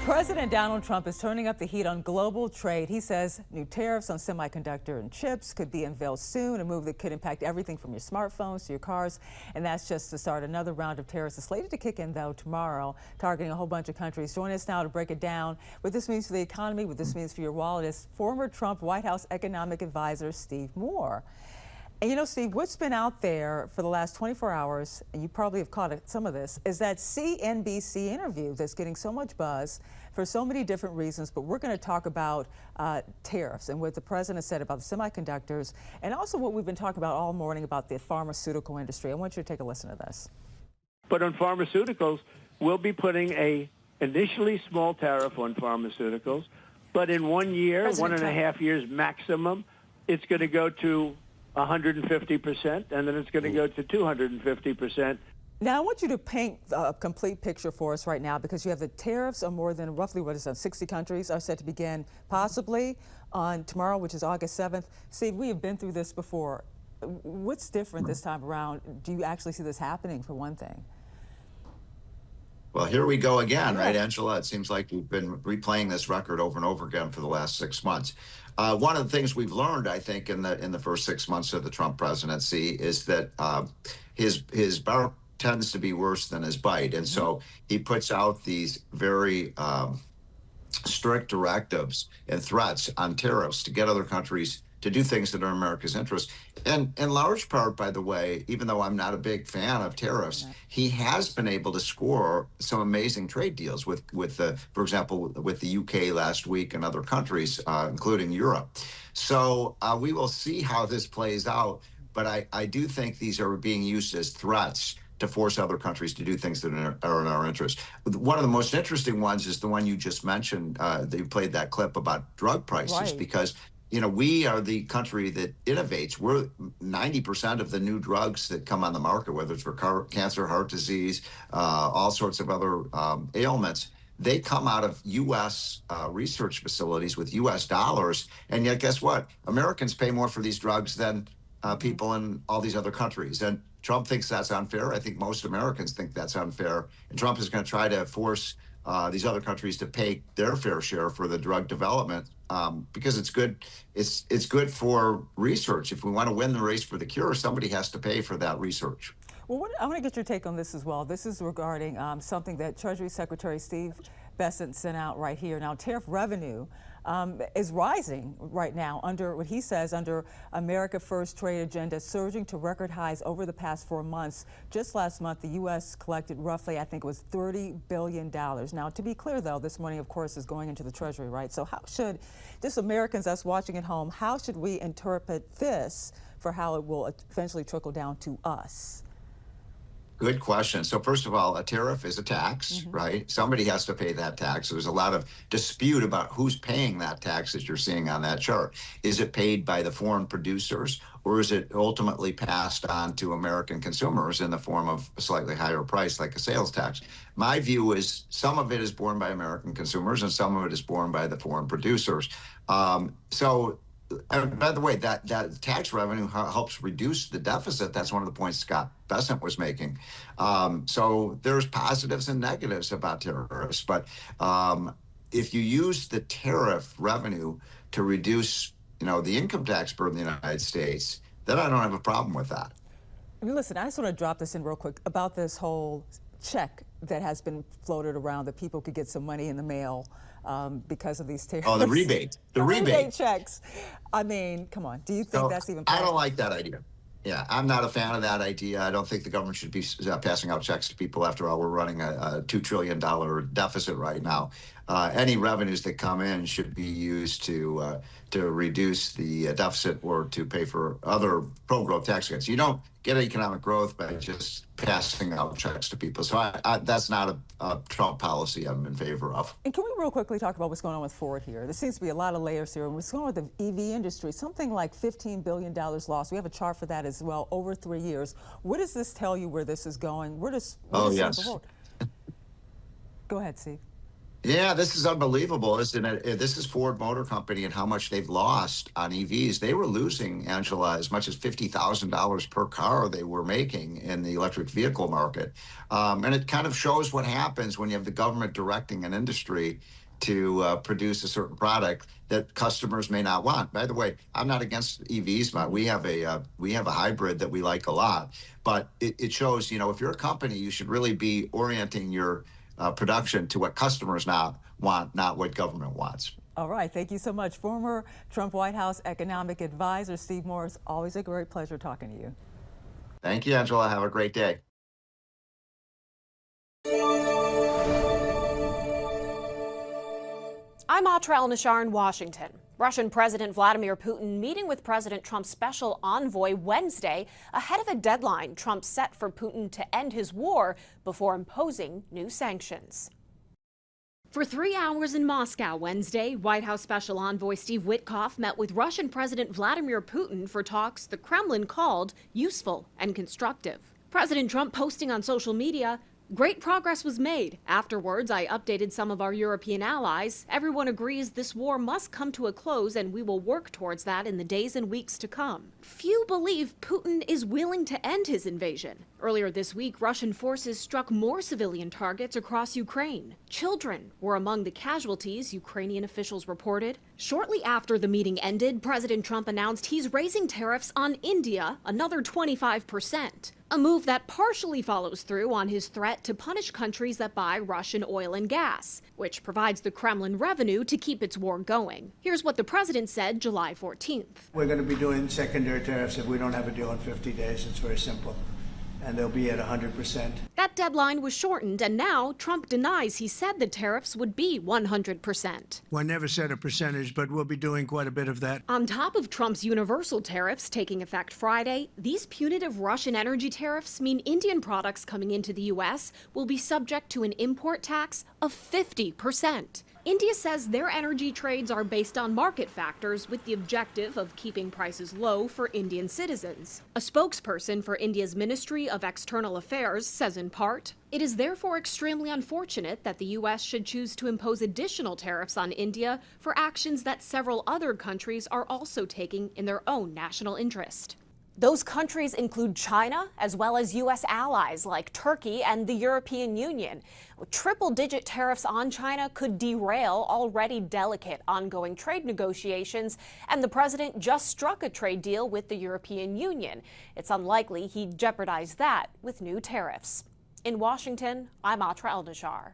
President Donald Trump is turning up the heat on global trade. He says new tariffs on semiconductor and chips could be unveiled soon, a move that could impact everything from your smartphones to your cars. And that's just to start. Another round of tariffs is slated to kick in, though, tomorrow, targeting a whole bunch of countries. Join us now to break it down. What this means for the economy, what this means for your wallet, is former Trump White House economic advisor Steve Moore. And you know, Steve, what's been out there for the last 24 hours, and you probably have caught some of this, is that CNBC interview that's getting so much buzz for so many different reasons. But we're going to talk about tariffs and what the president said about the semiconductors, and also what we've been talking about all morning about the pharmaceutical industry. I want you to take a listen to this. But on pharmaceuticals, we'll be putting a initially small tariff on pharmaceuticals, but in 1 year, President 1.5 years maximum, it's going to go to 150%, and then it's going to go to 250%. Now, I want you to paint a complete picture for us right now, because you have the tariffs on more than roughly, 60 countries are set to begin possibly on tomorrow, which is August 7th. Steve, we have been through this before. What's different this time around? Do you actually see this happening, for one thing? Well, here we go again, right, Angela? It seems like we've been replaying this record over and over again for the last 6 months. One of the things we've learned, I think, in the first 6 months of the Trump presidency is that his bark tends to be worse than his bite. And so he puts out these very strict directives and threats on tariffs to get other countries to do things that are in America's interest. And in large part, by the way, even though I'm not a big fan of tariffs, he has been able to score some amazing trade deals with for example, with the UK last week and other countries, including Europe. So we will see how this plays out. But I do think these are being used as threats to force other countries to do things that are in our interest. One of the most interesting ones is the one you just mentioned. They played that clip about drug prices, because you know, we are the country that innovates. We're 90% of the new drugs that come on the market, whether it's for cancer, heart disease, all sorts of other ailments. They come out of U.S. Research facilities with U.S. dollars. And yet, guess what? Americans pay more for these drugs than people in all these other countries. And Trump thinks that's unfair. I think most Americans think that's unfair. And Trump is going to try to force these other countries to pay their fair share for the drug development, because it's good. It's good for research. If we want to win the race for the cure, somebody has to pay for that research. Well, I want to get your take on this as well. This is regarding something that Treasury Secretary Steve Bessent sent out right here. Now, tariff revenue is rising right now under what he says under America First trade agenda, surging to record highs over the past 4 months. Just last month, the U.S. collected roughly, I think it was $30 billion. Now, to be clear, though, this money, of course, is going into the Treasury, right? So how should, just Americans, us watching at home, how should we interpret this for how it will eventually trickle down to us? Good question. So first of all, a tariff is a tax, right? Somebody has to pay that tax. There's a lot of dispute about who's paying that tax that you're seeing on that chart. Is it paid by the foreign producers, or is it ultimately passed on to American consumers in the form of a slightly higher price, like a sales tax? My view is some of it is borne by American consumers and some of it is borne by the foreign producers. And by the way, that tax revenue helps reduce the deficit. That's one of the points Scott Bessent was making. So there's positives and negatives about tariffs. But if you use the tariff revenue to reduce, the income tax burden in the United States, then I don't have a problem with that. Listen, I just want to drop this in real quick about this whole check that has been floated around that people could get some money in the mail because of these tariffs. Oh, the rebate. The rebate checks. I mean, come on. Do you think that's even possible? I don't like that idea. Yeah, I'm not a fan of that idea. I don't think the government should be passing out checks to people. After all, we're running a $2 trillion deficit right now. Any revenues that come in should be used to reduce the deficit or to pay for other pro-growth tax cuts. You don't get economic growth by just passing out checks to people. So that's not a Trump policy I'm in favor of. And can we real quickly talk about what's going on with Ford here? There seems to be a lot of layers here. And what's going on with the EV industry? Something like $15 billion lost. We have a chart for that as well over 3 years. What does this tell you where this is going? Where does yes. Go ahead, Steve. Yeah, this is unbelievable, isn't it? This is Ford Motor Company and how much they've lost on EVs. They were losing, Angela, as much as $50,000 per car they were making in the electric vehicle market. And it kind of shows what happens when you have the government directing an industry to produce a certain product that customers may not want. By the way, I'm not against EVs, but we have a hybrid that we like a lot. But it shows, if you're a company, you should really be orienting your production to what customers now want, not what government wants. All right, thank you so much. Former Trump White House economic advisor Steve Morris, always a great pleasure talking to you. Thank you, Angela. Have a great day. I'm Atra El-Nashar in Washington. Russian President Vladimir Putin meeting with President Trump's special envoy Wednesday ahead of a deadline Trump set for Putin to end his war before imposing new sanctions. For 3 hours in Moscow Wednesday, White House Special Envoy Steve Witkoff met with Russian President Vladimir Putin for talks the Kremlin called useful and constructive. President Trump posting on social media, "Great progress was made. Afterwards, I updated some of our European allies. Everyone agrees this war must come to a close, and we will work towards that in the days and weeks to come." Few believe Putin is willing to end his invasion. Earlier this week, Russian forces struck more civilian targets across Ukraine. Children were among the casualties, Ukrainian officials reported. Shortly after the meeting ended, President Trump announced he's raising tariffs on India another 25%. A move that partially follows through on his threat to punish countries that buy Russian oil and gas, which provides the Kremlin revenue to keep its war going. Here's what the president said July 14th. We're going to be doing secondary tariffs if we don't have a deal in 50 days. It's very simple. And they'll be at 100%. That deadline was shortened, and now Trump denies he said the tariffs would be 100%. Well, I never said a percentage, but we'll be doing quite a bit of that. On top of Trump's universal tariffs taking effect Friday, these punitive Russian energy tariffs mean Indian products coming into the U.S. will be subject to an import tax of 50%. India says their energy trades are based on market factors with the objective of keeping prices low for Indian citizens. A spokesperson for India's Ministry of External Affairs says in part, "It is therefore extremely unfortunate that the U.S. should choose to impose additional tariffs on India for actions that several other countries are also taking in their own national interest." Those countries include China, as well as U.S. allies like Turkey and the European Union. Triple-digit tariffs on China could derail already delicate ongoing trade negotiations, and the president just struck a trade deal with the European Union. It's unlikely he'd jeopardize that with new tariffs. In Washington, I'm Atra El-Nashar.